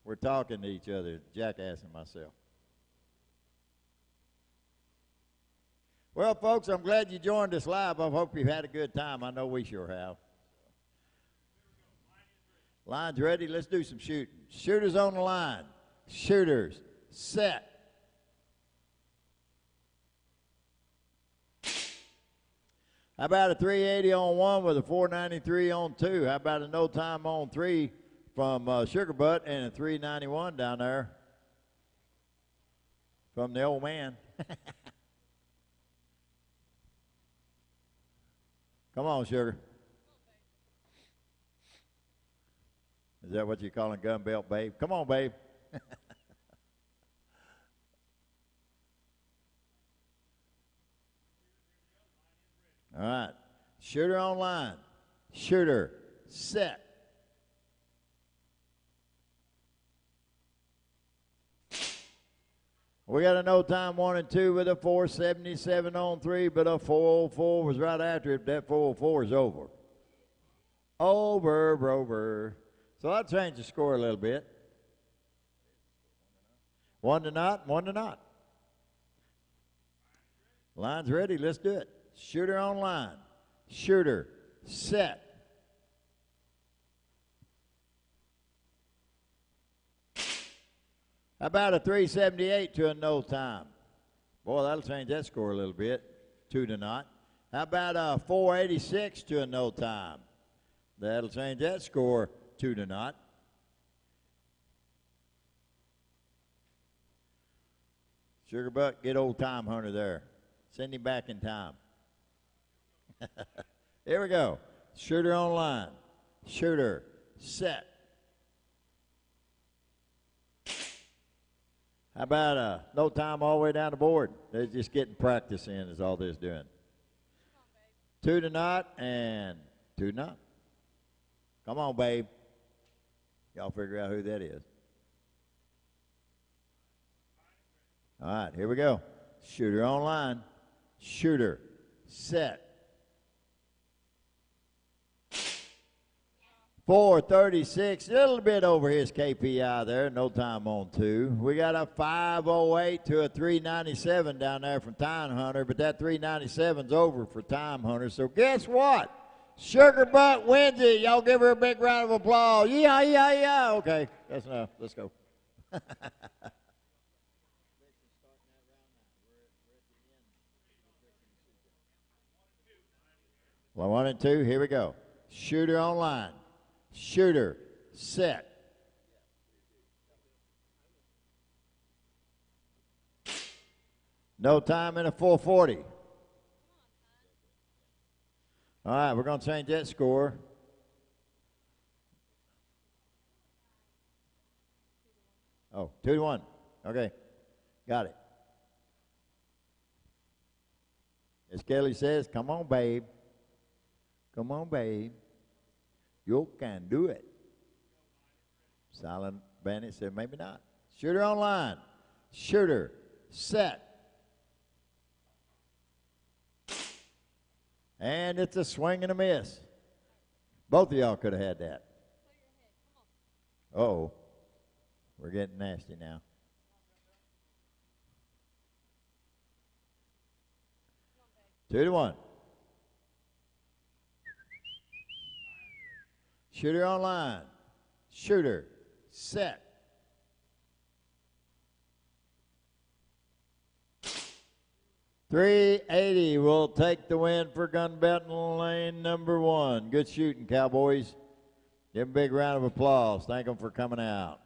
We're talking to each other, jackassing myself. Well, folks, I'm glad you joined us live. I hope you've had a good time. I know we sure have. Line's ready. Let's do some shooting. Shooters on the line. Shooters, set. How about a 380 on one with a 493 on two? How about a no time on three from Sugar Butt and a 391 down there from the old man? Come on, Sugar. Is that what you're calling gun belt, babe? Come on, babe. All right. Shooter on line. Shooter, set. We got a no time 1 and 2 with a 477 on three, but a 404 was right after it. That 404 is over. Over. So I'll change the score a little bit. 1 to not, 1 to not. Line's ready. Let's do it. Shooter on line. Shooter, set. How about a 378 to a no time? Boy, that'll change that score a little bit. 2 to not. How about a 486 to a no time? That'll change that score 2 to not. Sugar Butt, get old Time Hunter there. Send him back in time. Here we go. Shooter on line. Shooter, set. How about a no time all the way down the board? They're just getting practice in is all they're doing. 2 to not and 2 to not. Come on, babe. Y'all figure out who that is. All right, here we go. Shooter on line. Shooter, set. 436, a little bit over his KPI there, no time on two. We got a 508 to a 397 down there from Time Hunter, but that 397's over for Time Hunter. So guess what? Sugar Butt wins it. Y'all give her a big round of applause. Yeah. Okay, that's enough. Let's go. Well, 1 and 2, here we go. Shooter on line. Shooter, set. No time in a 440. All right, we're going to change that score. Oh, 2 to 1. Okay, got it. As Kelly says, come on, babe. Come on, babe. You can do it. Silent Bandit said maybe not. Shooter on line. Shooter, set. And it's a swing and a miss. Both of y'all could have had that. Uh-oh. We're getting nasty now. Two to 1. Shooter on line. Shooter, set. .380 will take the win for Gun Belting Lane number 1. Good shooting, Cowboys. Give them a big round of applause. Thank them for coming out.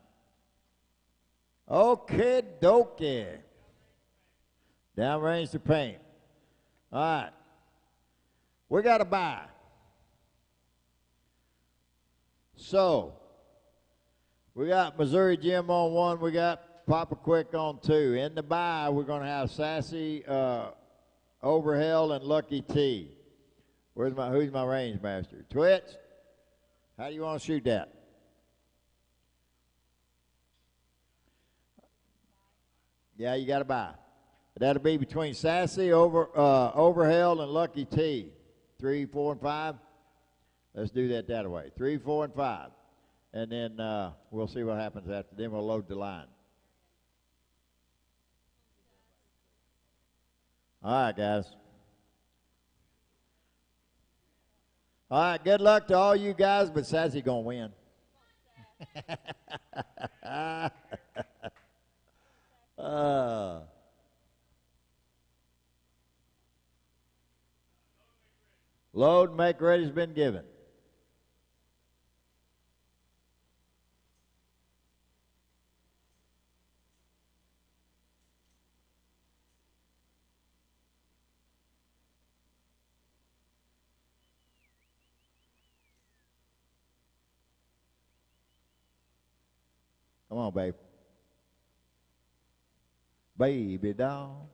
Okay, dokie. Downrange to paint. All right. We got to buy. So, we got Missouri Jim on 1. We got Papa Quick on 2. In the bye, we're going to have Sassy, Overhell, and Lucky T. Who's my range master? Twitch, how do you want to shoot that? Yeah, you got to buy. That'll be between Sassy, Overhell, and Lucky T. 3, 4, and 5. Let's do that way. 3, 4, and 5. and then we'll see what happens after. Then we'll load the line. All right, guys. All right, good luck to all you guys, but Sassy going to win. Load and make ready has been given. Come on, babe. Baby doll.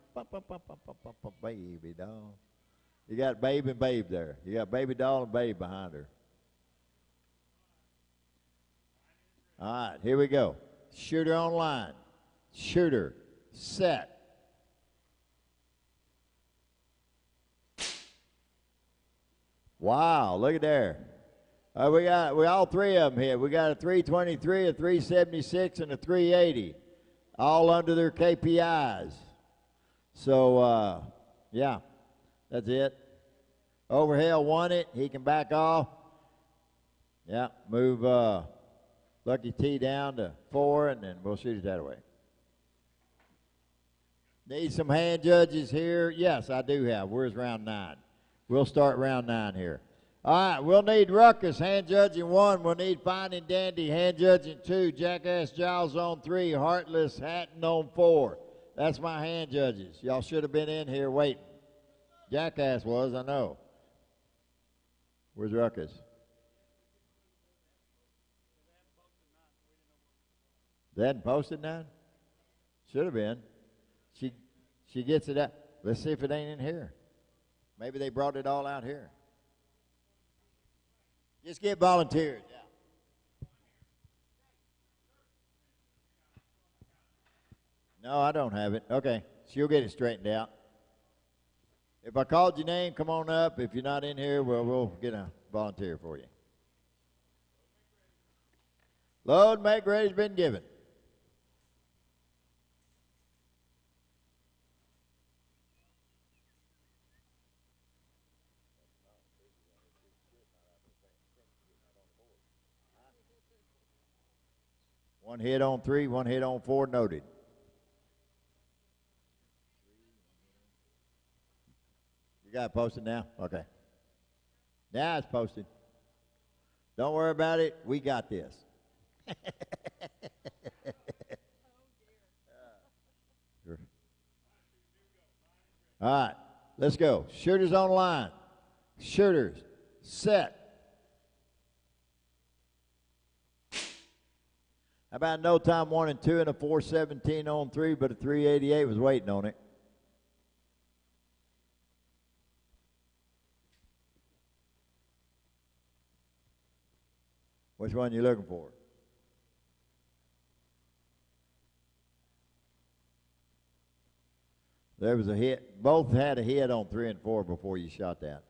Baby doll. You got babe and babe there. You got baby doll and babe behind her. All right, here we go. Shooter on line. Shooter. Set. Wow, look at there. We all three of them here. We got a 323, a 376, and a 380, all under their KPIs. So, yeah, that's it. Overhill won it. He can back off. Yeah, move Lucky T down to 4, and then we'll shoot it that way. Need some hand judges here. Yes, I do have. Where's round 9? We'll start round 9 here. All right, we'll need Ruckus, hand judging 1. We'll need Fine and Dandy, hand judging 2. Jackass Giles on 3. Heartless Hatton on 4. That's my hand judges. Y'all should have been in here waiting. Jackass was, I know. Where's Ruckus? They hadn't posted 9? Should have been. She gets it out. Let's see if it ain't in here. Maybe they brought it all out here. Just get volunteers, yeah. No, I don't have it. Okay, she'll get it straightened out. If I called your name, come on up. If you're not in here, well, we'll get a volunteer for you. Load, make ready's been given. One hit on 3, 1 hit on 4, noted. You got it posted now? Okay. Now it's posted. Don't worry about it. We got this. All right, let's go. Shooters on line. Shooters, set. How about no time 1 and 2 and a 417 on 3, but a 388 was waiting on it. Which one you looking for? There was a hit. Both had a hit on 3 and 4 before you shot that.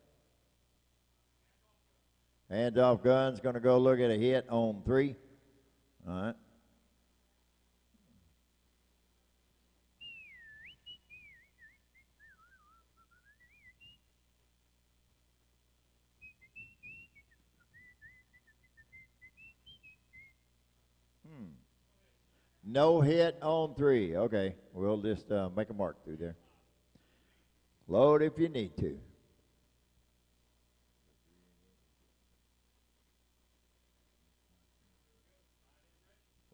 Hands off guns. Going to go look at a hit on 3. All right. No hit on 3. Okay, we'll just make a mark through there. Load if you need to.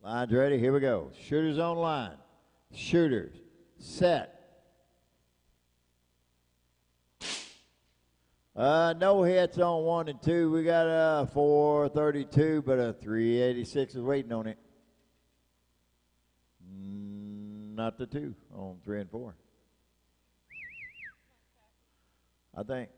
Line's ready. Here we go. Shooters on line. Shooters. Set. No hits on 1 and 2. We got a 432, but a 386 is waiting on it. Not the 2 on 3 and 4. I think.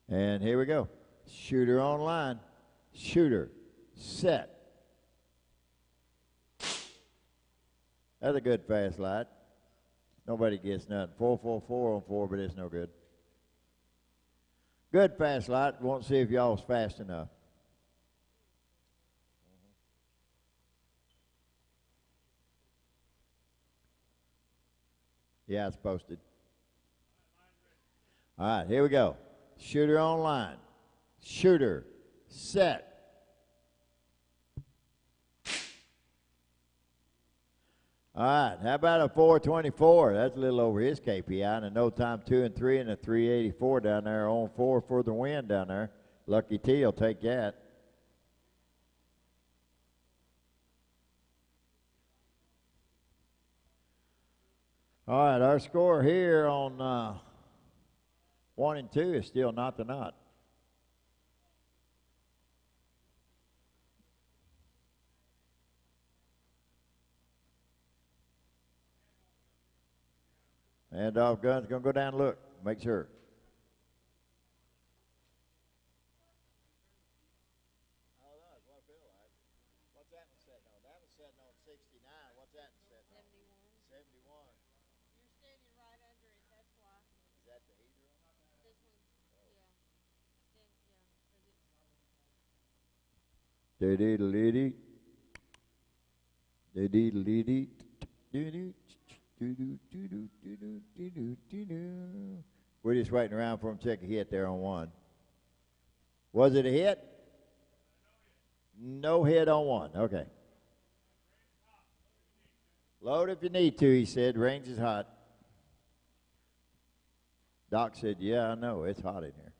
And here we go. Shooter on line. Shooter. Set. That's a good fast light. Nobody gets nothing. 444 on 4, but it's no good. Good fast lot. Won't see if y'all's fast enough. Yeah, it's posted. All right, here we go. Shooter online. Shooter, set. All right, how about a 424? That's a little over his KPI. And a no time 2 and 3 and a 384 down there on 4 for the win down there. Lucky T will take that. All right, our score here on 1 and 2 is still not the knot. Handoff gun's going to go down and look. Make sure. What's that one setting on? That one's setting on 69. What's that setting on? 71. You're standing right under it, that's why. Is that the heater on? This one, yeah. Dee-dee-dee-dee. Dee-dee-dee-dee. Dee-dee. We're just waiting around for him to check a hit there on 1. Was it a hit? No hit on 1. Okay. Load if you need to, he said. Range is hot. Doc said, yeah, I know. It's hot in here.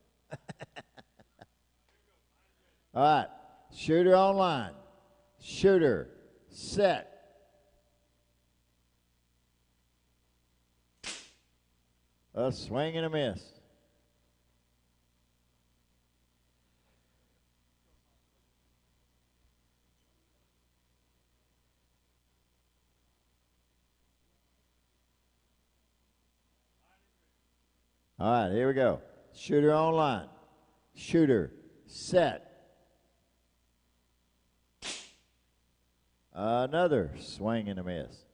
All right. Shooter online. Shooter. Set. A swing and a miss. All right, here we go. Shooter online. Shooter. Set. Another swing and a miss.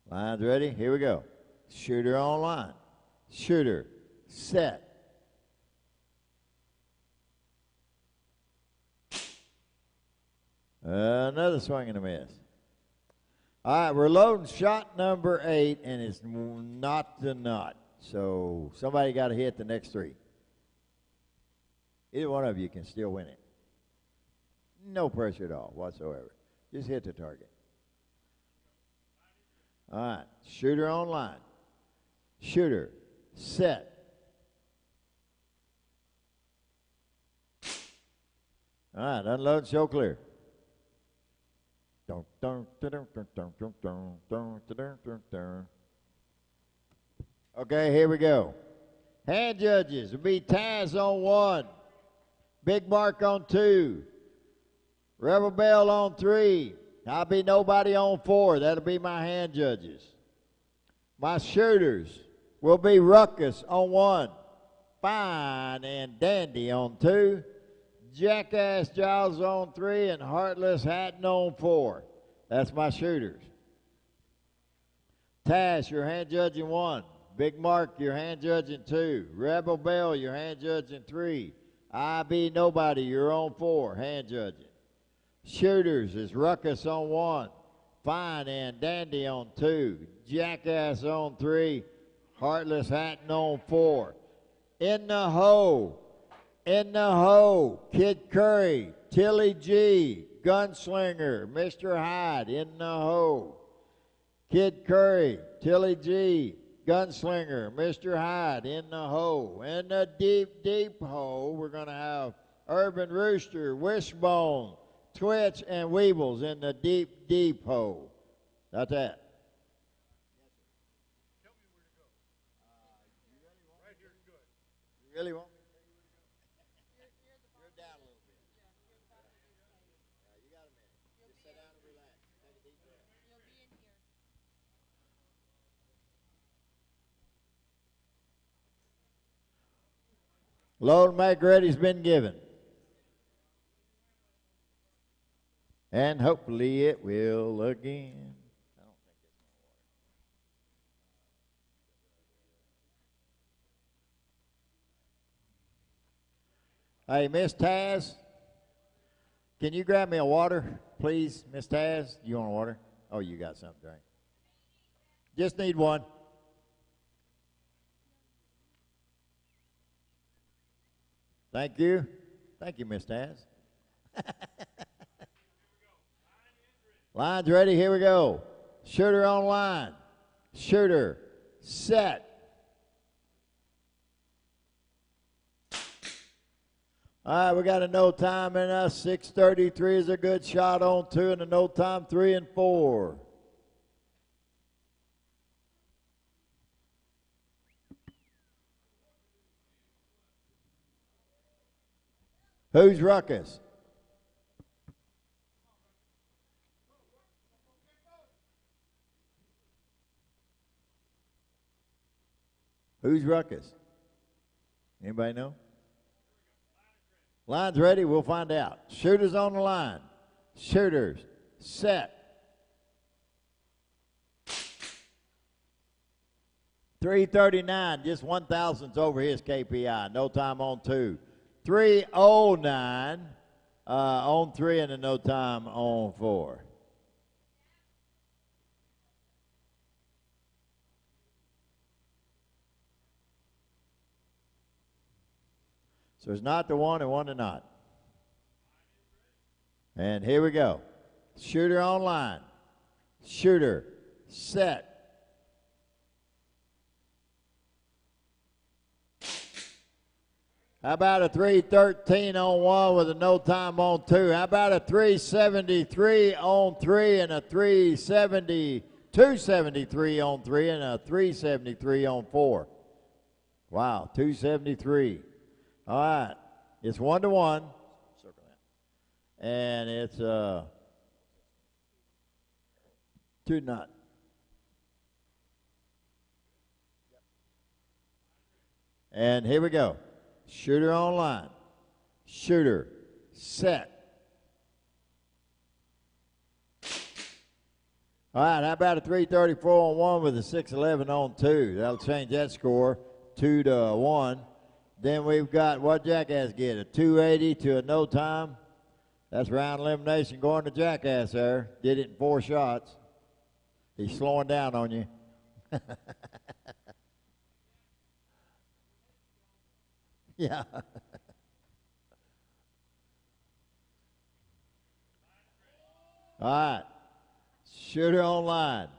Line's ready. Here we go. Shooter online. Shooter. Set. Another swing and a miss. All right, we're loading shot number 8, and it's not the knot. So somebody got to hit the next 3. Either one of you can still win it. No pressure at all whatsoever. Just hit the target. All right, shooter online. Shooter, set. All right, unload, show clear. Okay, here we go. Hand judges will be Taz on 1, Big Mark on 2, Rebel Bell on 3. I'll be nobody on 4. That'll be my hand judges. My shooters will be Ruckus on 1, Fine and Dandy on 2, Jackass Giles on 3, and Heartless Hatton on 4. That's my shooters. Tash, your hand judging 1. Big Mark, your hand judging 2. Rebel Bell, your hand judging 3. I Be Nobody, you're on 4, hand judging. Shooters is Ruckus on 1, Fine and Dandy on 2, Jackass on 3, Heartless Hatton on 4. In the hole, Kid Curry, Tilly G, Gunslinger, Mr. Hyde, in the hole. Kid Curry, Tilly G, Gunslinger, Mr. Hyde, in the hole. In the deep, deep hole, we're going to have Urban Rooster, Wishbone, Twitch, and Weebles in the deep, deep hole. That's that. Tell me where to go. You really want me to tell you where to go? You're down a little bit. Yeah, you're about to be safe. You got a minute. You'll Just be sit in- down and relax. Take a deep breath. You'll be in here. Load and make ready's been given. And hopefully it will again. Hey, Miss Taz, can you grab me a water, please, Miss Taz? You want a water? Oh, you got something to drink. Just need one. Thank you. Thank you, Miss Taz. Line's ready. Here we go. Shooter on line. Shooter. Set. All right, we got a no time in us. 6:33 is a good shot on 2 and a no time 3 and 4. Who's Ruckus? Who's Ruckus? Anybody know? Line's ready. We'll find out. Shooters on the line. Shooters. Set. 3:39. Just 1,000ths over his KPI. No time on 2. 3:09 on 3 and a no time on 4. So it's not the one and one to not. And here we go. Shooter on line. Shooter. Set. How about a 3:13 on 1 with a no time on 2? How about a 3:73 on 3 and a 273 on 3 and a 3:73 on 4? Wow, 273. All right, it's 1-1. Circle that. And it's 2-0. And here we go. Shooter on line. Shooter. Set. All right, how about a 3:34 on 1 with a 6:11 on 2? That'll change that score 2-1. Then we've got what Jackass get? A 280 to a no time. That's round elimination going to Jackass there. Did it in 4 shots. He's slowing down on you. Yeah. All right. Shooter on line.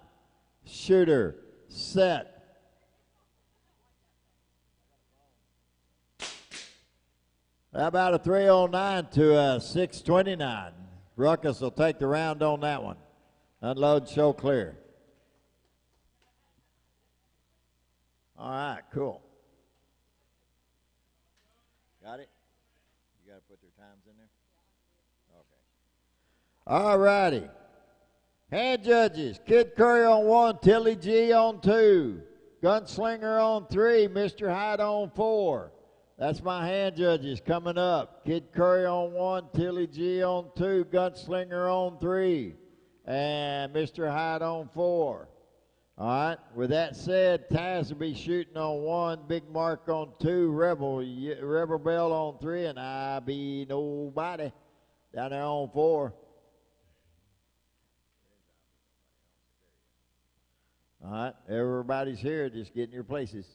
Shooter. Set. How about a 309 to a 629? Ruckus will take the round on that one. Unload, show clear. All right, cool. Got it? You got to put their times in there? Okay. All righty. Hand judges, Kid Curry on 1, Tilly G on 2, Gunslinger on 3, Mr. Hyde on 4. That's my hand judges coming up. Kid Curry on 1, Tilly G on 2, Gunslinger on 3, and Mr. Hyde on 4. All right. With that said, Taz will be shooting on 1, Big Mark on 2, Rebel Bell on 3, and I be nobody down there on 4. All right. Everybody's here. Just getting your places.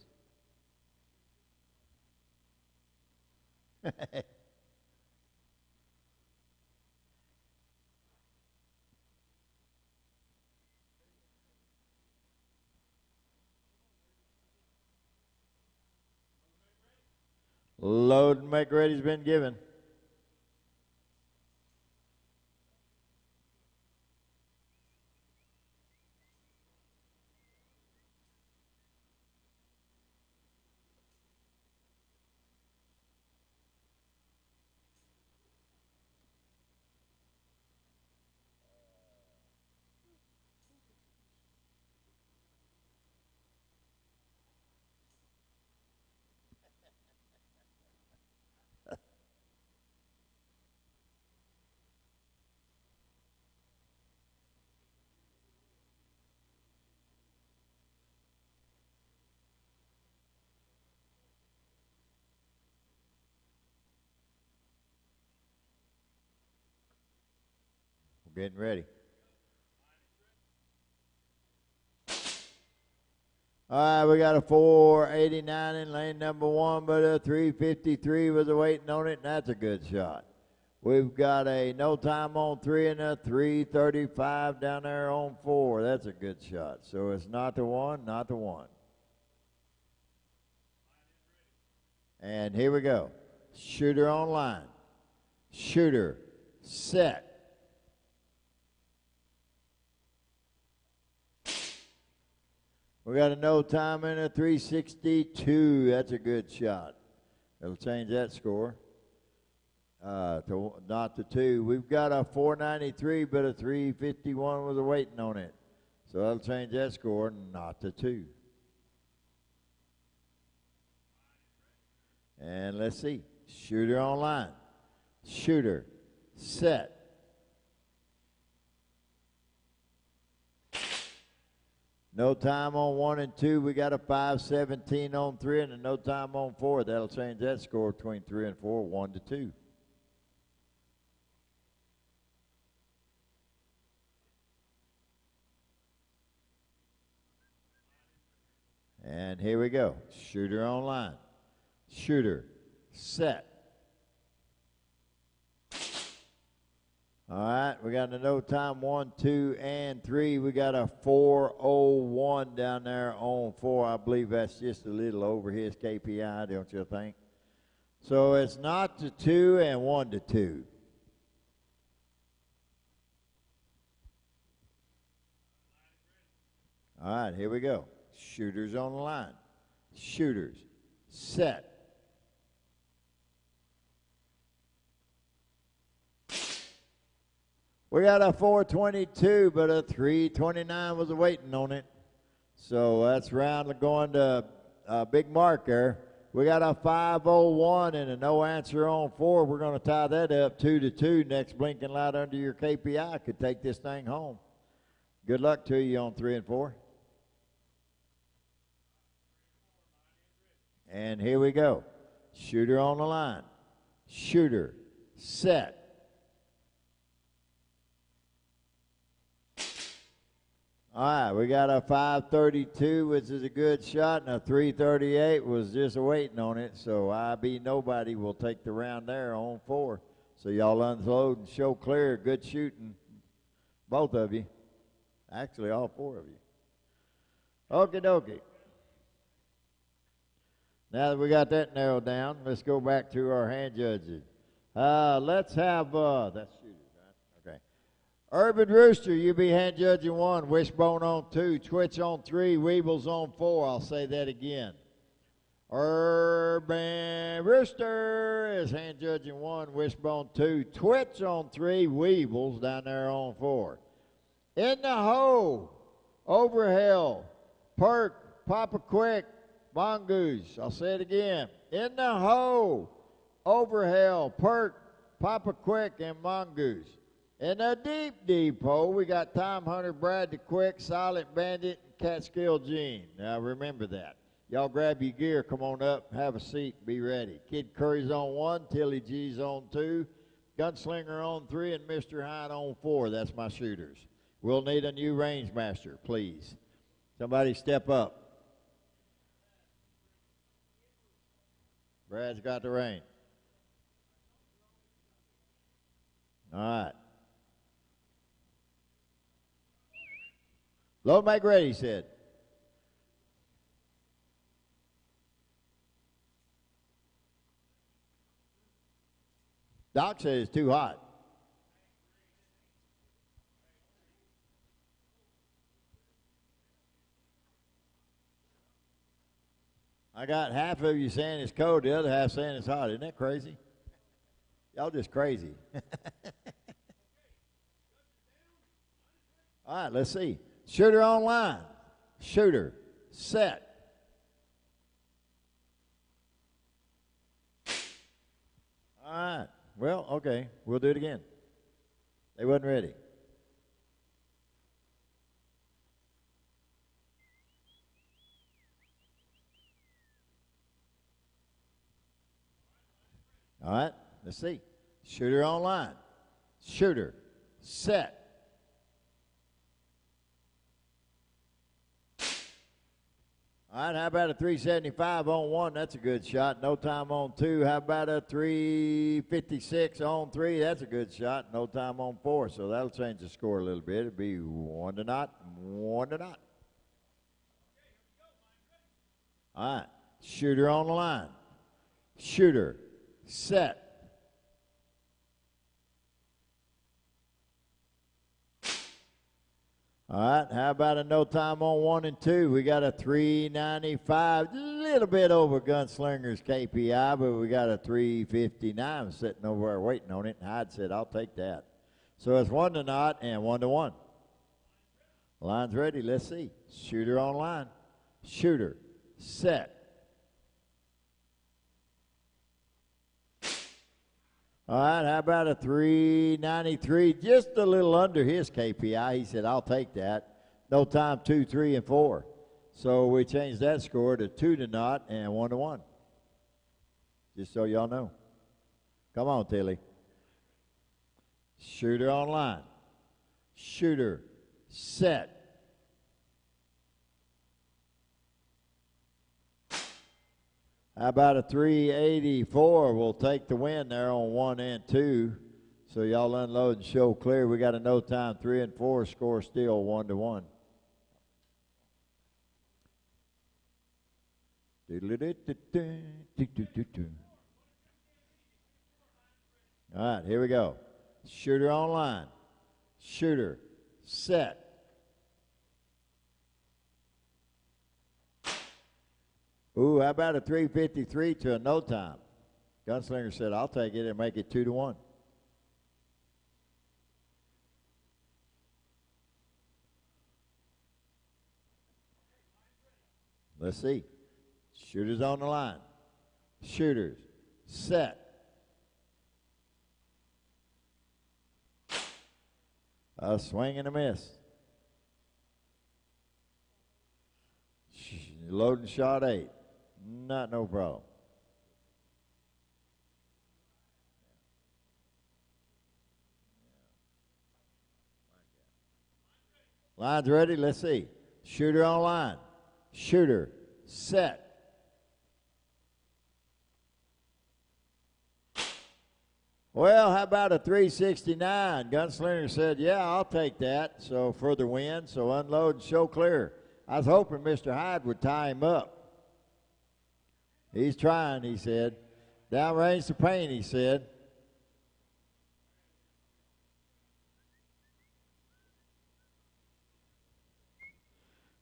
Load and make ready's been given. Getting ready. All right, we got a 489 in lane number one, but a 353 was waiting on it, and that's a good shot. We've got a no time on 3 and a 335 down there on 4. That's a good shot. So it's not the one, not the one. And here we go. Shooter on line. Shooter, set. We got a no time and a 362. That's a good shot. It'll change that score. To not to 2. We've got a 493, but a 351 was waiting on it. So that'll change that score, not to 2. And let's see. Shooter on line. Shooter, set. No time on 1 and 2. We got a 517 on 3 and a no time on 4. That'll change that score between 3 and 4, 1 to 2. And here we go. Shooter on line. Shooter, set. All right, we got a no time 1, 2, and 3. We got a 401 down there on 4. I believe that's just a little over his KPI, don't you think? So it's not to 2 and 1 to 2. All right, here we go. Shooters on the line. Shooters, set. We got a 422, but a 329 was waiting on it. So that's round going to a big marker. We got a 501 and a no answer on 4. We're going to tie that up 2 to 2. Next blinking light under your KPI could take this thing home. Good luck to you on 3 and 4. And here we go. Shooter on the line. Shooter, set. All right, we got a 532, which is a good shot, and a 338 was just waiting on it. So IB Nobody will take the round there on 4. So y'all unload and show clear. Good shooting, both of you. Actually, all 4 of you. Okie dokie. Now that we got that narrowed down, let's go back to our hand judges. Let's have, that's shooters, right? Okay. Urban Rooster, you be hand judging 1, Wishbone on 2, Twitch on 3, Weebles on 4. I'll say that again. Urban Rooster is hand judging 1, Wishbone 2, Twitch on 3, Weebles down there on 4. In the hole, Overhill, Perk, Papa Quick, Mongoose. I'll say it again. In the hole, Overhill, Perk, Papa Quick, and Mongoose. In the deep hole, we got Time Hunter, Brad the Quick, Silent Bandit, and Catskill Gene. Now remember that. Y'all grab your gear, come on up, have a seat, be ready. Kid Curry's on 1, Tilly G's on 2, Gunslinger on 3, and Mr. Hyde on 4. That's my shooters. We'll need a new range master, please. Somebody step up. Brad's got the range. All right. Load make ready, he said. Doc said it's too hot. I got half of you saying it's cold, the other half saying it's hot. Isn't that crazy? Y'all just crazy. All right, let's see. Shooter on line. Shooter, set. All right. Well, okay. We'll do it again. They wasn't ready. All right, let's see. Shooter on line. Shooter, set. All right, how about a 375 on 1? That's a good shot. No time on 2. How about a 356 on 3? That's a good shot. No time on 4. So that'll change the score a little bit. It'll be 1-0, 1-0. All right, shooter on the line. Shooter, set. All right, how about a no time on 1 and 2? We got a 395, a little bit over Gunslinger's KPI, but we got a 359 sitting over there waiting on it. And Hyde said, I'll take that. So it's 1-0 and 1-1. Line's ready. Let's see. Shooter on line. Shooter, set. All right, how about a 393? Just a little under his KPI. He said, I'll take that. No time, 2, 3, and 4. So we changed that score to 2-0 and 1-1. Just so y'all know. Come on, Tilly. Shooter on line. Shooter, set. How about a 384? We'll take the win there on 1 and 2. So y'all unload and show clear. We got a no time 3 and 4 score still 1-1. All right, here we go. Shooter on line. Shooter, set. Ooh, how about a 353 to a no time? Gunslinger said, I'll take it and make it 2-1. Let's see. Shooters on the line. Shooters, set. A swing and a miss. Loading shot 8. Not no problem. Line's ready. Let's see. Shooter on line. Shooter, set. Well, how about a 369? Gunslinger said, yeah, I'll take that. So for the win. So unload and show clear. I was hoping Mr. Hyde would tie him up. He's trying, he said. Downrange to pain, he said.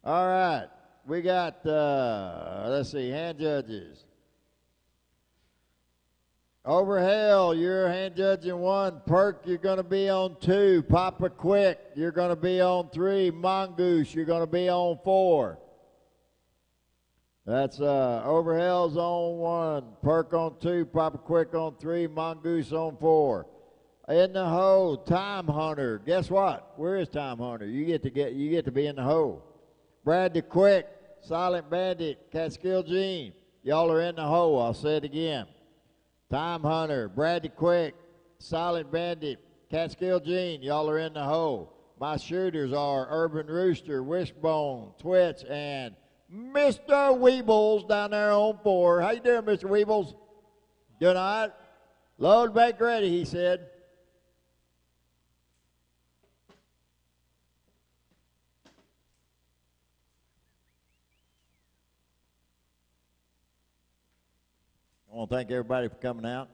All right. We got, let's see, hand judges. Overhell, you're hand judging 1. Perk, you're going to be on 2. Papa Quick, you're going to be on 3. Mongoose, you're going to be on 4. That's Overhell's on 1. Perk on 2. Papa Quick on 3. Mongoose on 4. In the hole, Time Hunter. Guess what? Where is Time Hunter? You get to be in the hole. Bradley Quick, Silent Bandit, Catskill Gene. Y'all are in the hole. I'll say it again. Time Hunter, Bradley Quick, Silent Bandit, Catskill Gene, y'all are in the hole. My shooters are Urban Rooster, Wishbone, Twitch, and Mr. Weebles down there on 4. How you doing, Mr. Weebles? Doing all right? Load, make ready, he said. I want to thank everybody for coming out.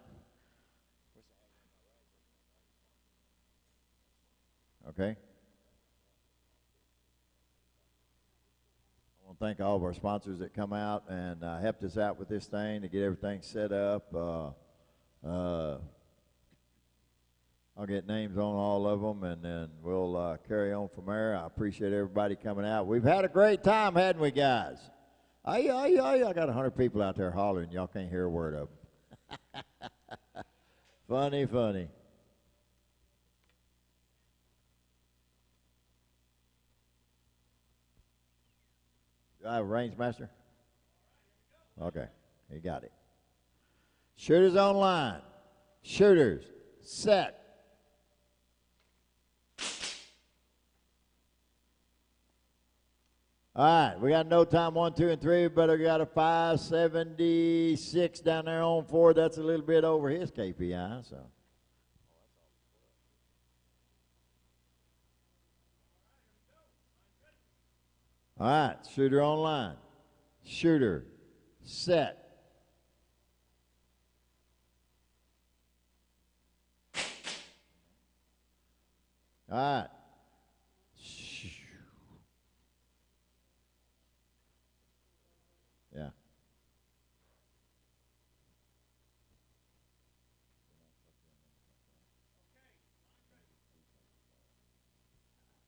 Okay. I want to thank all of our sponsors that come out and helped us out with this thing to get everything set up. I'll get names on all of them, and then we'll carry on from there. I appreciate everybody coming out. We've had a great time, hadn't we, guys? I got 100 people out there hollering. Y'all can't hear a word of them. Funny. Do I have a range master? Okay, he got it. Shooters on line. Shooters, set. All right, we got no time 1, 2, and 3, but we got a 576 down there on 4. That's a little bit over his KPI. So. All right, shooter on line. Shooter, set. All right. Yeah.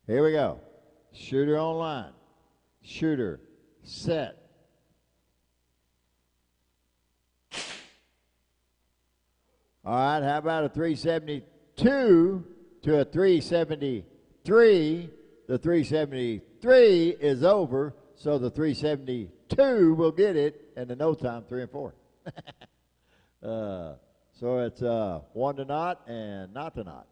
Here we go. Shooter on line. Shooter, set. All right, how about a 372 to a 373? The 373 is over, so the 372 will get it, and the no time 3 and 4. So it's 1 to not and not to not.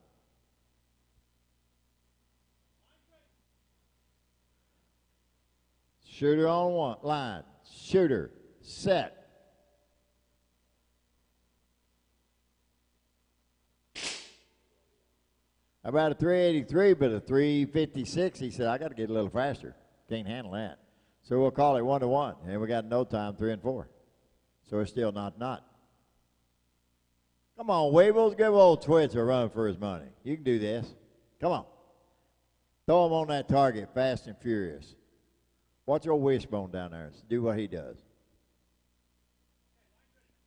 Shooter on one line. Shooter, set. How about a 383, but a 356? He said, I got to get a little faster. Can't handle that. So we'll call it 1 to 1. And we got no time 3 and 4. So it's still not. Come on, Weebles, give old Twitch a run for his money. You can do this. Come on. Throw him on that target fast and furious. Watch your wishbone down there. Do what he does.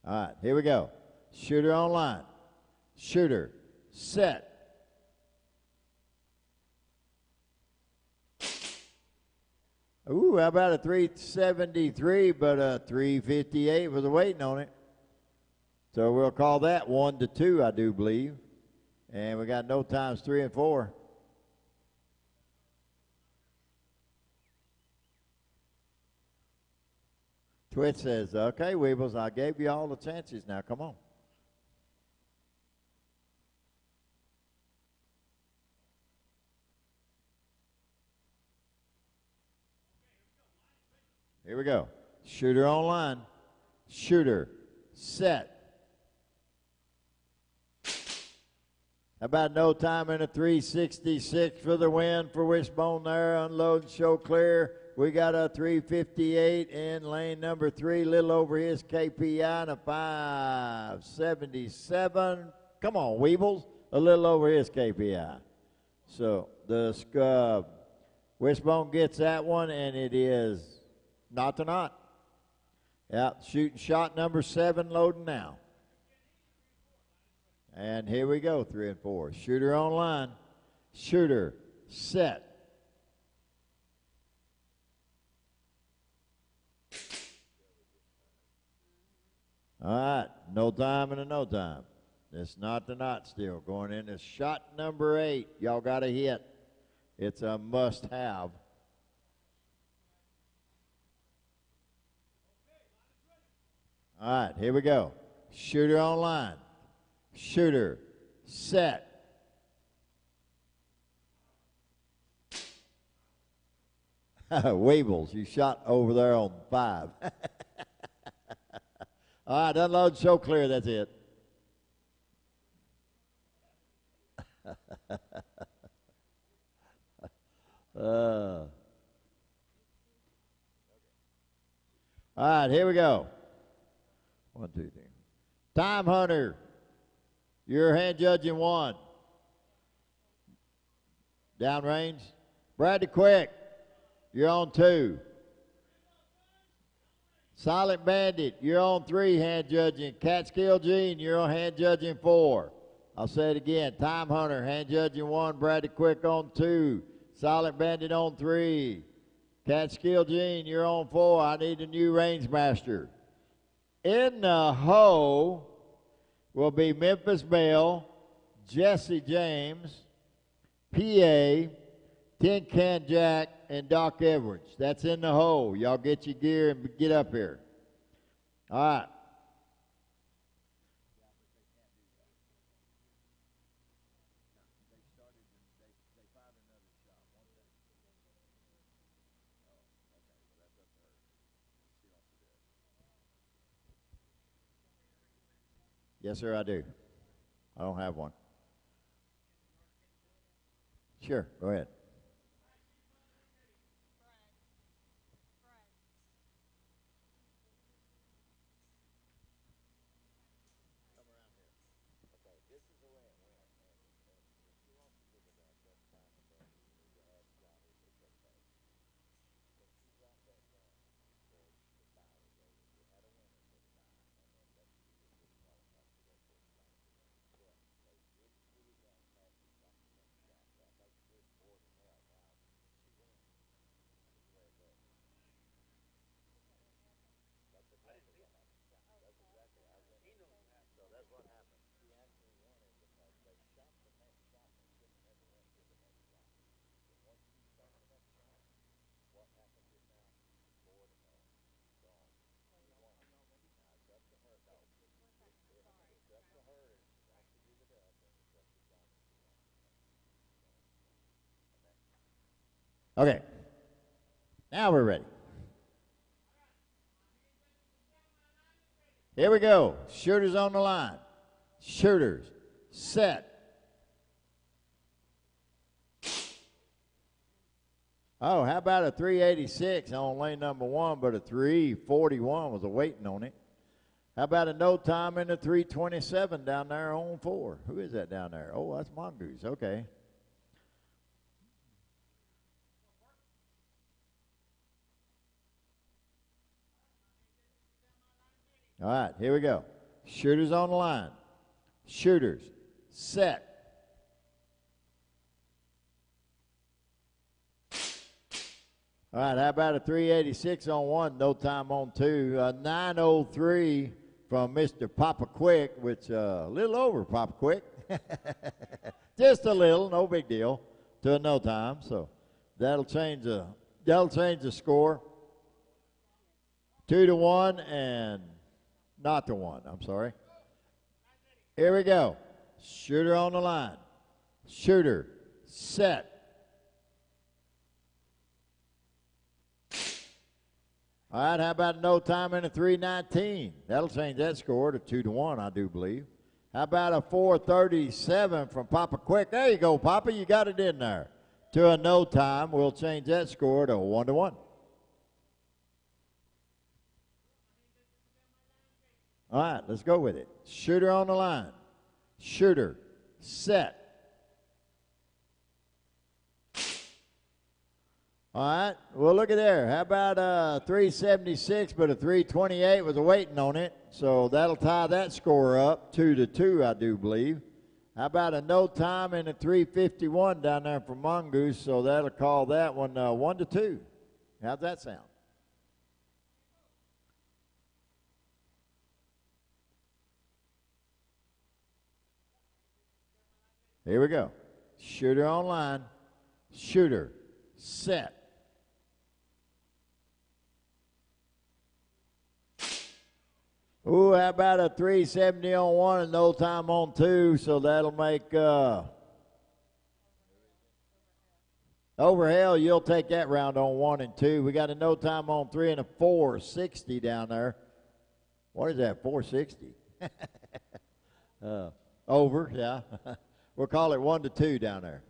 All right, here we go. Shooter on line. Shooter, set. Ooh, how about a 373, but a 358 was waiting on it. So we'll call that 1 to 2, I do believe. And we got no times 3 and 4. Twitch says, okay, Weebles, I gave you all the chances. Now, come on. Here we go. Shooter on line. Shooter, set. How about no time in a 366 for the win for Wishbone there. Unload and show clear. We got a 358 in lane number 3, little over his KPI, and a 577. Come on, Weebles, a little over his KPI. So the Wishbone gets that one, and it is not to not. Yeah, shooting shot number 7, loading now. And here we go, 3 and 4. Shooter on line. Shooter, set. All right, no time and a no time. It's not the not still. Going into shot number 8. Y'all got a hit. It's a must-have. All right, here we go. Shooter on line. Shooter, set. Weebles, you shot over there on 5. All right, unload, show clear, that's it. All right, here we go. 1, 2, 3. Time Hunter, you're hand judging 1. Downrange. Bradley Quick, you're on 2. Silent Bandit, you're on 3, hand judging. Catskill Gene, you're on hand judging 4. I'll say it again. Time Hunter, hand judging 1. Bradley Quick on 2. Silent Bandit on 3. Catskill Gene, you're on 4. I need a new range master. In the hole will be Memphis Bell, Jesse James, PA, Tin Can Jack, and Doc Edwards. That's in the hole. Y'all get your gear and get up here. All right. Yes, sir, I do. I don't have one. Sure, go ahead. Okay, now we're ready. Here we go. Shooters on the line. Shooters. Set. Oh, how about a 386 on lane number one, but a 341 was waiting on it. How about a no time in the 327 down there on 4? Who is that down there? Oh, that's Mongoose. Okay. All right, here we go. Shooters on the line. Shooters. Set. All right, how about a 386 on 1, no time on 2. A 903 from Mr. Papa Quick, which a little over Papa Quick. Just a little, no big deal, to a no time. So that'll change the score. 2-1 and not to 1. I'm sorry. Here we go. Shooter on the line. Shooter. Set. All right, how about no time in a 319? That'll change that score to 2-1, I do believe. How about a 437 from Papa Quick? There you go, Papa. You got it in there. To a no time, we'll change that score to 1-1. All right, let's go with it. Shooter on the line. Shooter. Set. All right, well, look at there. How about a 376, but a 328 was waiting on it. So that'll tie that score up, 2-2, I do believe. How about a no time in a 351 down there from Mongoose? So that'll call that one 1-2. How's that sound? Here we go. Shooter on line. Shooter. Set. Ooh, how about a 370 on 1 and no time on 2? So that'll make over hell. You'll take that round on 1 and 2. We got a no time on 3 and a 460 down there. What is that? 460. Over, yeah. We'll call it 1-2 down there.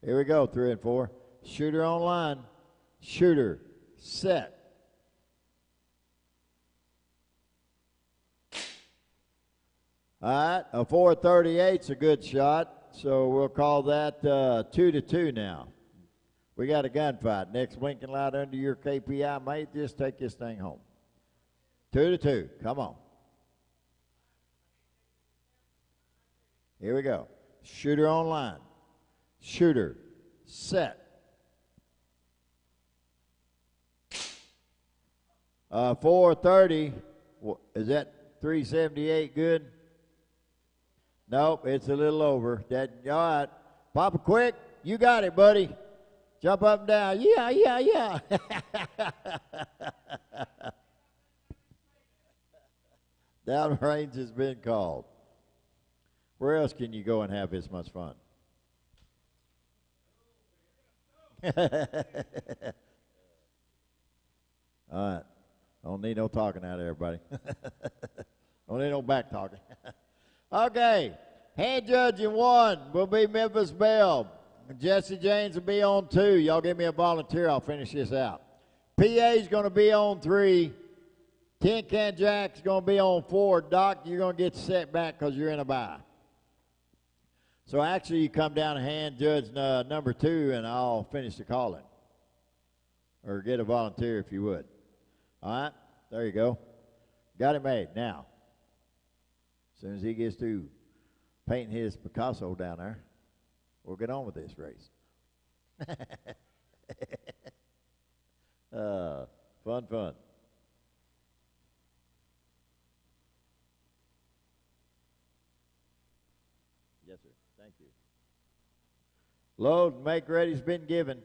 Here we go, 3 and 4. Shooter on line. Shooter. Set. All right, a 438's a good shot, so we'll call that 2-2 now. We got a gunfight. Next blinking light under your KPI, mate. Just take this thing home. 2-2. Come on. Here we go. Shooter on line. Shooter. Set. 430. Is that 378 good? Nope, it's a little over. All right. Papa Quick, you got it, buddy. Jump up and down. Yeah, yeah, yeah. Downrange has been called. Where else can you go and have this much fun? All right. Don't need no talking out of everybody. Don't need no back talking. Okay. Hand judging 1 will be Memphis Bell. Jesse James will be on 2. Y'all give me a volunteer. I'll finish this out. PA's going to be on 3. Tin Can Jack's going to be on 4. Doc, you're going to get set back because you're in a bye. So actually, you come down and hand judge number 2, and I'll finish the calling. Or get a volunteer if you would. All right? There you go. Got it made. Now, as soon as he gets through painting his Picasso down there, we'll get on with this race. Fun. Yes, sir. Thank you. Load and make ready's been given.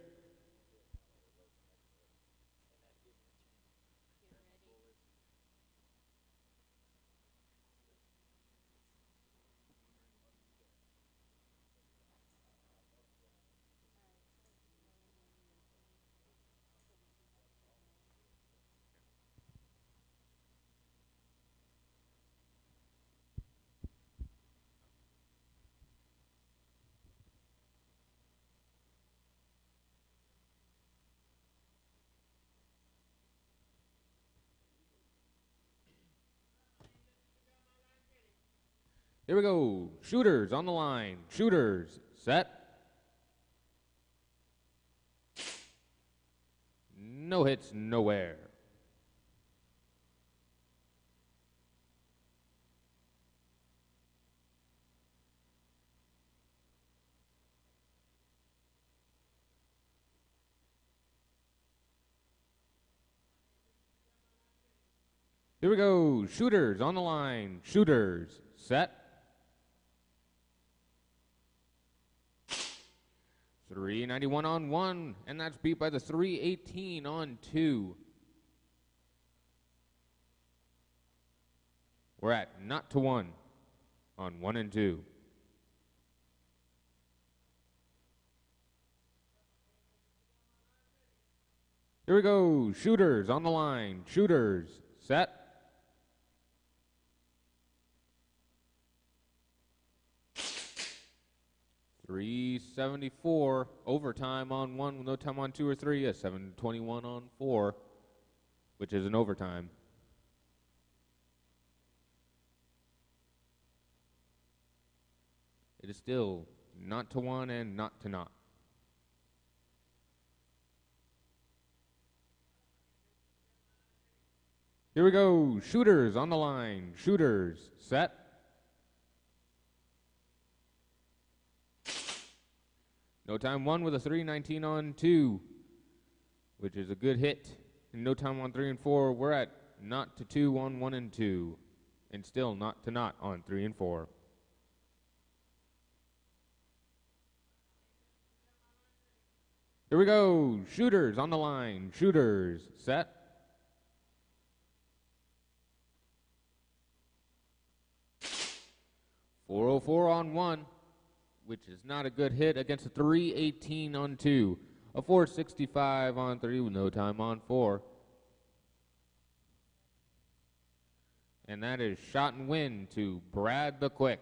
Here we go. Shooters on the line. Shooters set. No hits, nowhere. Here we go. Shooters on the line. Shooters set. 391 on 1, and that's beat by the 318 on 2. We're at 0-1 on 1 and 2. Here we go. Shooters on the line. Shooters set. .374 overtime on 1 with no time on 2 or 3. A 721 on 4, which is an overtime. It is still 0-1 and 0-0. Here we go. Shooters on the line. Shooters set. No time 1 with a 319 on 2, which is a good hit. And no time on 3 and 4. We're at 0-2 on 1 and 2, and still 0-0 on 3 and 4. Here we go. Shooters on the line. Shooters set. .404 on 1. Which is not a good hit against a 318 on 2. A 465 on 3 with no time on 4. And that is shot and win to Brad the Quick.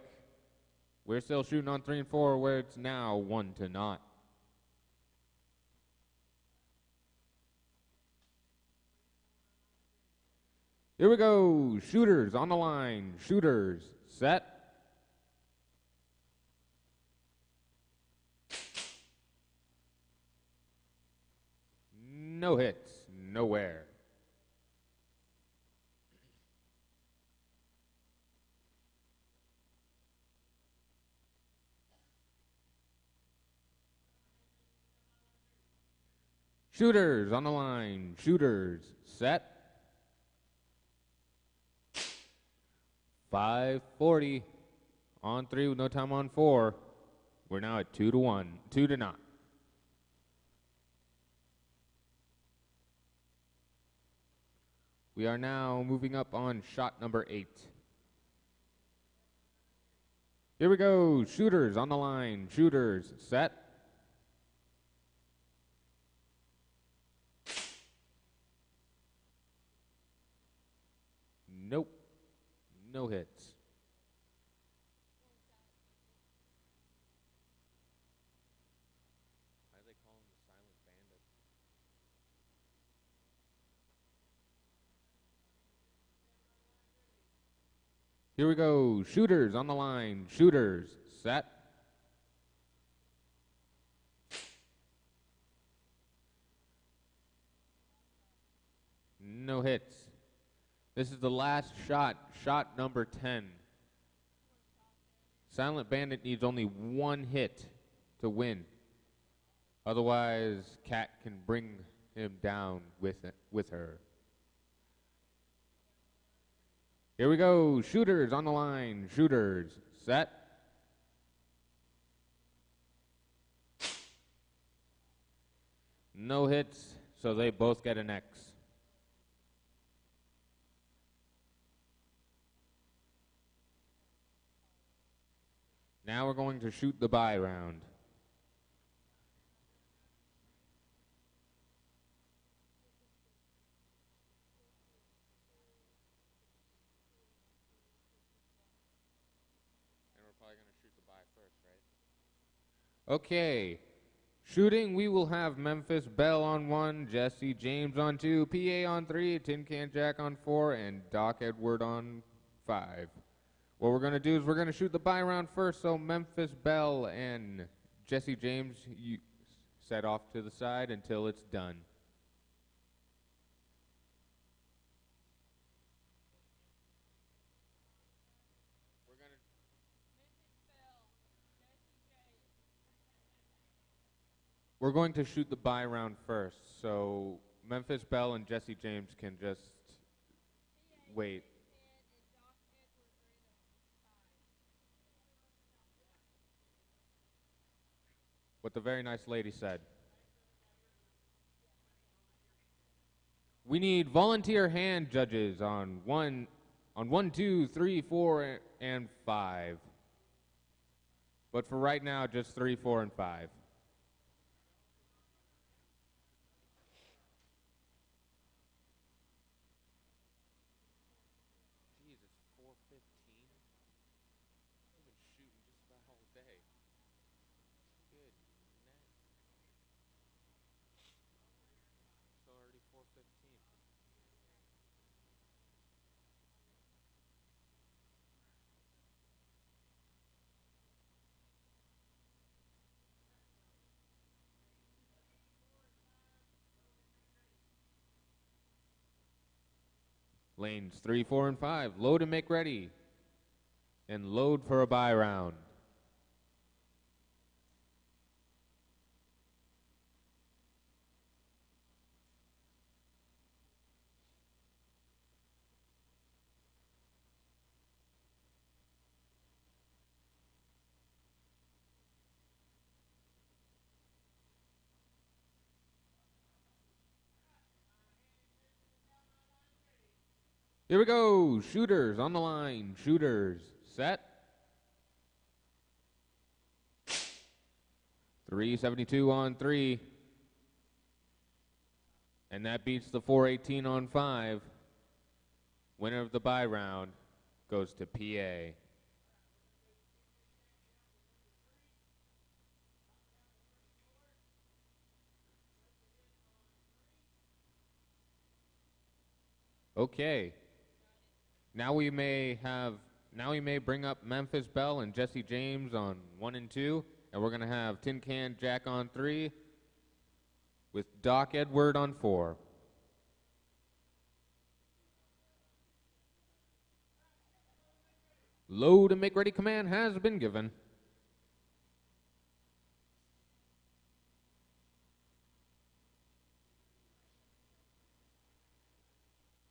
We're still shooting on 3 and 4, where it's now 1-0. Here we go. Shooters on the line. Shooters set. No hits, nowhere. Shooters on the line. Shooters set. 540 on 3 with no time on 4. We're now at 2-1, 2-0. We are now moving up on shot number 8. Here we go. Shooters on the line. Shooters set. no hits. Why do they call him the Silent Bandit? Here we go. Shooters on the line. Shooters. Set. No hits. This is the last shot. Shot number 10. Silent Bandit needs only one hit to win. Otherwise, Cat can bring him down with her. Here we go. Shooters on the line. Shooters. Set. No hits, so they both get an X. Now we're going to shoot the bye round. And we're probably going to shoot the bye first, right? Okay. Shooting, we will have Memphis Belle on 1, Jesse James on 2, PA on 3, Tin Can Jack on 4, and Doc Edward on 5. What we're going to do is we're going to shoot the bye round first, so Memphis Belle and Jesse James, you set off to the side until it's done. We're going to shoot the bye round first, so Memphis Belle and Jesse James can just wait. What the very nice lady said. We need volunteer hand judges on 1, 2, 3, 4, and 5. But for right now, just 3, 4, and 5. Jeez, it's 4:15. I've been shooting just about all day. Good. It's already 4:15. Lanes 3, 4, and 5. Load and make ready. And load for a bye round. Here we go. Shooters on the line. Shooters. Set. 372 on 3. And that beats the 418 on 5. Winner of the bye round goes to PA. Okay. Now we may bring up Memphis Belle and Jesse James on 1 and 2, and we're going to have Tin Can Jack on 3 with Doc Edward on 4. Load and make ready command has been given.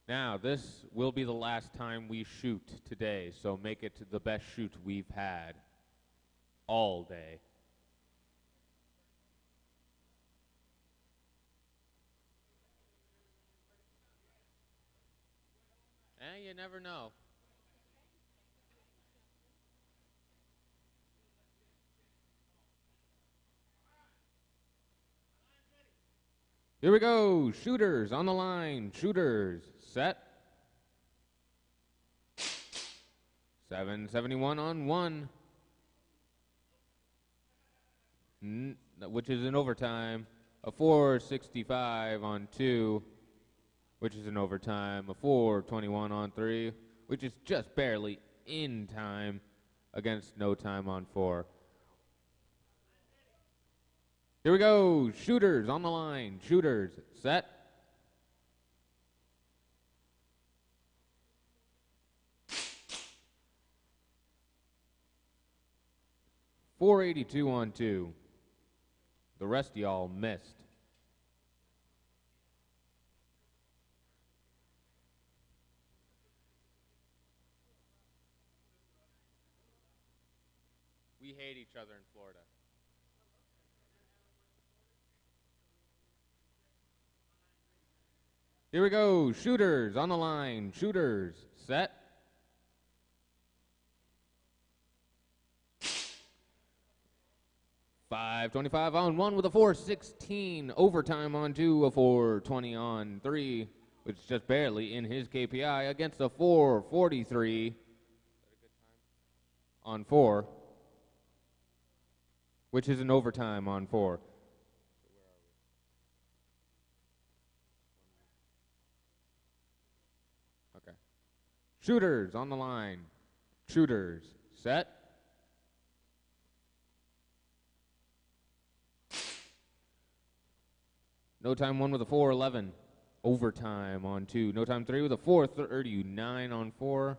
Now, this will be the last time we shoot today, so make it the best shoot we've had all day. You never know. Here we go. Shooters on the line. Shooters. Set. 771 on 1. Which is in overtime. A 465 on 2, which is in overtime. A 421 on 3, which is just barely in time against no time on 4. Here we go. Shooters on the line. Shooters set. .482 on 2. The rest of y'all missed. We hate each other in Florida. Here we go. Shooters on the line. Shooters set. .525 on 1 with a 416. Overtime on 2, a 420 on 3, which is just barely in his KPI against a 443 on 4, which is an overtime on 4. Okay. Shooters on the line. Shooters set. No time 1 with a 411. Overtime on 2. No time 3 with a 439 on 4.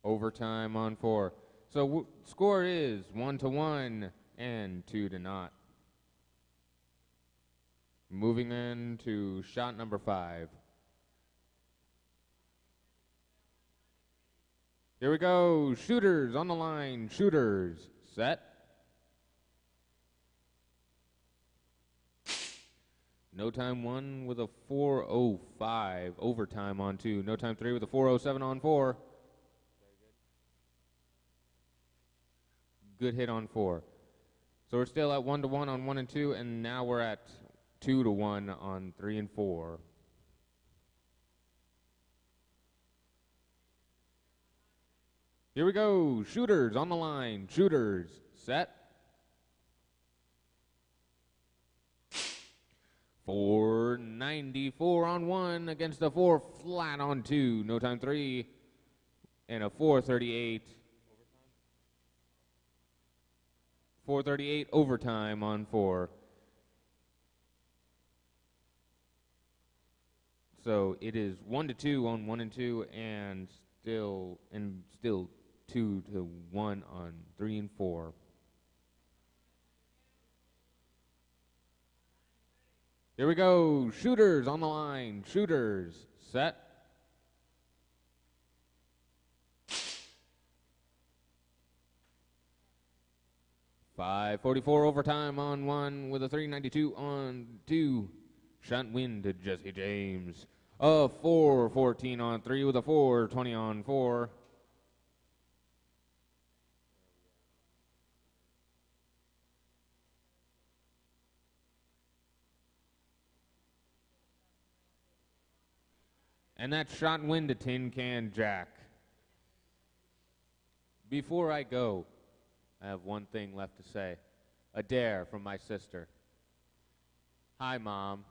Overtime on 4. So score is 1-1 and 2-0. Moving in to shot number 5. Here we go. Shooters on the line. Shooters set. No time 1 with a 405. Overtime on 2. No time 3 with a 407 on 4. Good hit on 4. So we're still at 1-1 on 1 and 2, and now we're at 2-1 on 3 and 4. Here we go. Shooters on the line. Shooters set. 494 on 1 against a 4 flat on 2. No time 3 and a 438. 438 overtime on 4. So it is 1-2 on 1 and 2, and still 2-1 on 3 and 4. Here we go. Shooters on the line. Shooters set. .544 overtime on 1 with a 392 on 2. Shot win to Jesse James. A 414 on 3 with a 420 on 4. And that shot win to Tin Can Jack. Before I go, I have one thing left to say. A dare from my sister. Hi, Mom.